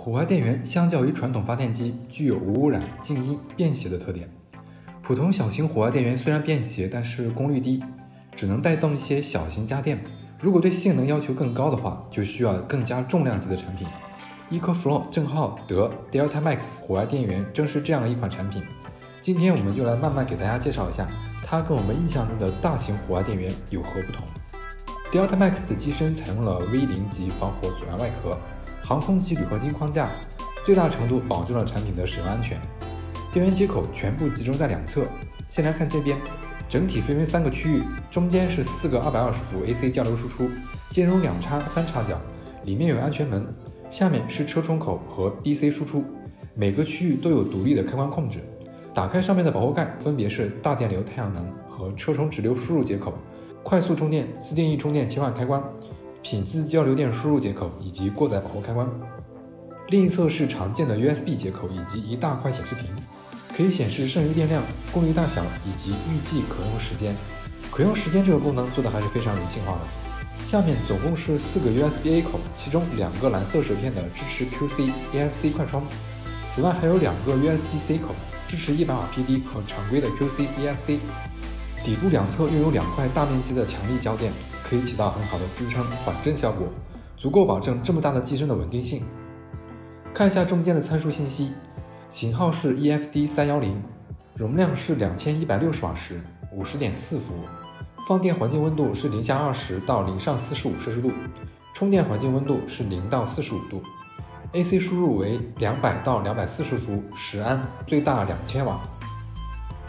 户外电源相较于传统发电机，具有无污染、静音、便携的特点。普通小型户外电源虽然便携，但是功率低，只能带动一些小型家电。如果对性能要求更高的话，就需要更加重量级的产品。EcoFlow 正好得 Delta Max 户外电源正是这样一款产品。今天我们就来慢慢给大家介绍一下，它跟我们印象中的大型户外电源有何不同。Delta Max 的机身采用了 V0 级防火阻燃外壳，航空级铝合金框架，最大程度保证了产品的使用安全。电源接口全部集中在两侧。先来看这边，整体分为3个区域，中间是4个220伏 AC 交流输出，兼容2插3插脚，里面有安全门，下面是车窗口和 DC 输出，每个区域都有独立的开关控制。打开上面的保护盖，分别是大电流太阳能和车充直流输入接口、快速充电、自定义充电切换开关、品质交流电输入接口以及过载保护开关。另一侧是常见的 USB 接口以及一大块显示屏，可以显示剩余电量、功率大小以及预计可用时间。可用时间这个功能做的还是非常人性化的。下面总共是4个 USB-A 口，其中2个蓝色舌片的支持 QC、EFC 快充，此外还有2个 USB-C 口，支持100瓦 PD 和常规的 QC、EFC。底部两侧又有2块大面积的强力胶垫，可以起到很好的支撑缓震效果，足够保证这么大的机身的稳定性。看一下中间的参数信息，型号是 EFD310， 容量是2160瓦时，50.4伏，放电环境温度是0°C到0°C45摄氏度，充电环境温度是0到45度。AC 输入为200到240伏10安，最大2000瓦。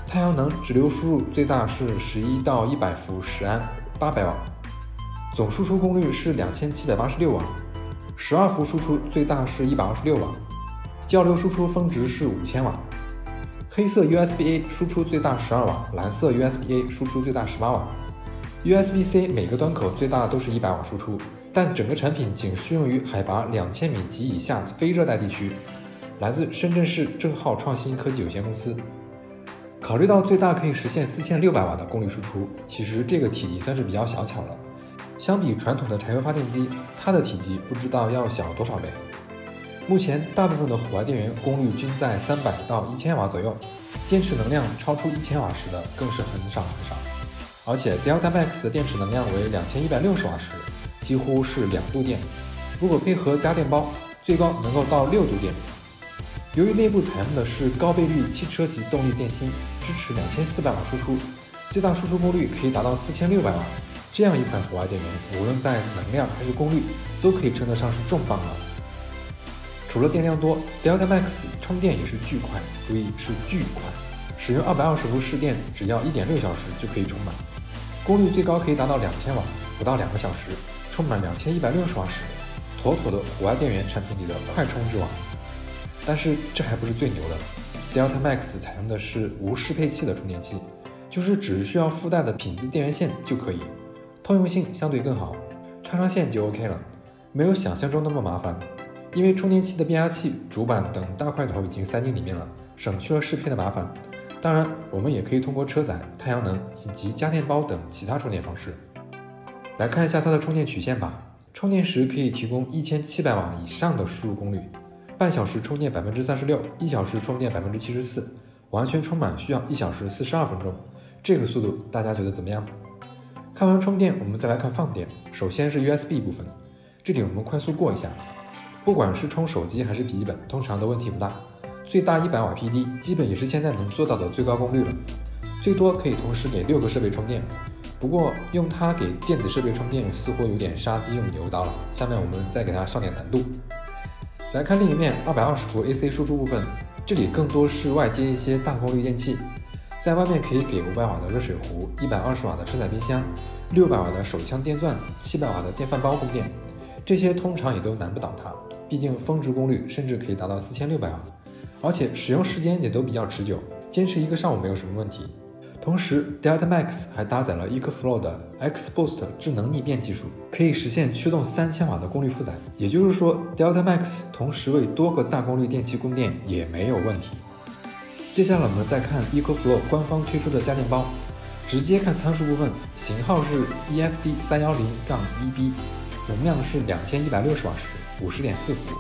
太阳能直流输入最大是11到100伏10安，800瓦。总输出功率是2786瓦。12伏输出最大是126瓦。交流输出峰值是5000瓦。黑色 USB-A 输出最大12瓦，蓝色 USB-A 输出最大18瓦。USB-C 每个端口最大都是100瓦输出，但整个产品仅适用于海拔2000米及以下非热带地区。来自深圳市正浩创新科技有限公司。考虑到最大可以实现4600瓦的功率输出，其实这个体积算是比较小巧了。相比传统的柴油发电机，它的体积不知道要小多少倍。目前大部分的户外电源功率均在300到1000瓦左右，电池能量超出1000瓦时的更是很少很少。而且 Delta Max 的电池能量为2160瓦时，几乎是2度电。如果配合家电包，最高能够到6度电。由于内部采用的是高倍率汽车级动力电芯，支持2400瓦输出，最大输出功率可以达到4600瓦。这样一款户外电源，无论在能量还是功率，都可以称得上是重磅了。除了电量多 ，Delta Max 充电也是巨快，注意是巨快，使用220伏市电，只要1.6小时就可以充满，功率最高可以达到2000瓦，不到2个小时，充满2160瓦时，妥妥的户外电源产品里的快充之王。但是这还不是最牛的 ，Delta Max 采用的是无适配器的充电器，就是只需要附带的品质电源线就可以，通用性相对更好，插上线就 OK 了，没有想象中那么麻烦。因为充电器的变压器、主板等大块头已经塞进里面了，省去了适配的麻烦。当然，我们也可以通过车载、太阳能以及家电包等其他充电方式。来看一下它的充电曲线吧，充电时可以提供1700瓦以上的输入功率。半小时充电36%，1小时充电74%，完全充满需要1小时42分钟。这个速度大家觉得怎么样？看完充电，我们再来看放电。首先是 USB 部分，这里我们快速过一下。不管是充手机还是笔记本，通常的问题不大。最大100瓦 PD， 基本也是现在能做到的最高功率了。最多可以同时给6个设备充电。不过用它给电子设备充电似乎有点杀鸡用牛刀了。下面我们再给它上点难度。来看另一面220伏 AC 输出部分，这里更多是外接一些大功率电器，在外面可以给500瓦的热水壶、120瓦的车载冰箱、600瓦的手枪电钻、700瓦的电饭煲供电，这些通常也都难不倒它，毕竟峰值功率甚至可以达到4600瓦，而且使用时间也都比较持久，坚持1个上午没有什么问题。同时 Delta Max 还搭载了 EcoFlow 的 X-Boost 智能逆变技术，可以实现驱动3000瓦的功率负载，也就是说 Delta Max 同时为多个大功率电器供电也没有问题。接下来我们再看 EcoFlow 官方推出的家电包，直接看参数部分，型号是 EFD310-EB， 容量是2160瓦时，50.4伏。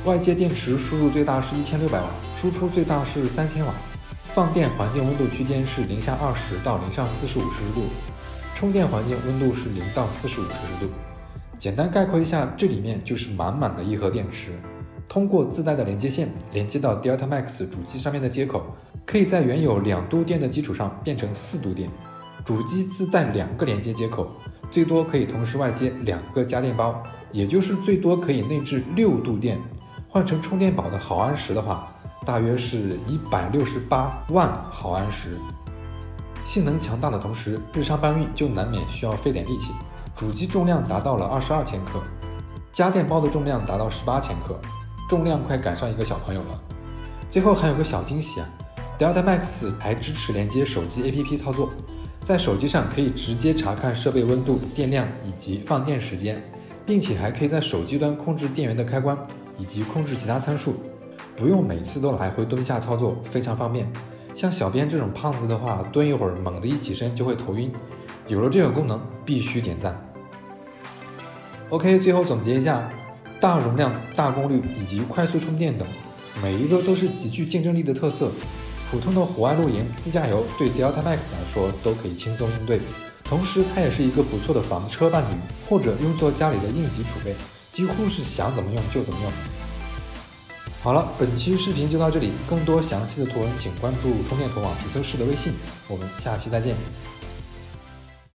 外接电池输入最大是1600瓦，输出最大是3000瓦。放电环境温度区间是零下20到零上40-50摄氏度，充电环境温度是0到45摄氏度。简单概括一下，这里面就是满满的一盒电池。通过自带的连接线连接到 Delta Max 主机上面的接口，可以在原有2度电的基础上变成4度电。主机自带2个连接接口，最多可以同时外接2个家电包，也就是最多可以内置6度电。换成充电宝的毫安时的话，大约是168万毫安时。性能强大的同时，日常搬运就难免需要费点力气。主机重量达到了22千克，家电包的重量达到18千克，重量快赶上一个小朋友了。最后还有个小惊喜啊 ，Delta Max 还支持连接手机 APP 操作，在手机上可以直接查看设备温度、电量以及放电时间，并且还可以在手机端控制电源的开关以及控制其他参数，不用每次都来回蹲下操作，非常方便。像小编这种胖子的话，蹲一会儿猛地一起身就会头晕，有了这个功能必须点赞。OK， 最后总结一下，大容量、大功率以及快速充电等，每一个都是极具竞争力的特色。普通的户外露营、自驾游对 Delta Max 来说都可以轻松应对，同时它也是一个不错的房车伴侣，或者用作家里的应急储备，几乎是想怎么用就怎么用。好了，本期视频就到这里，更多详细的图文请关注充电头网评测室的微信，我们下期再见。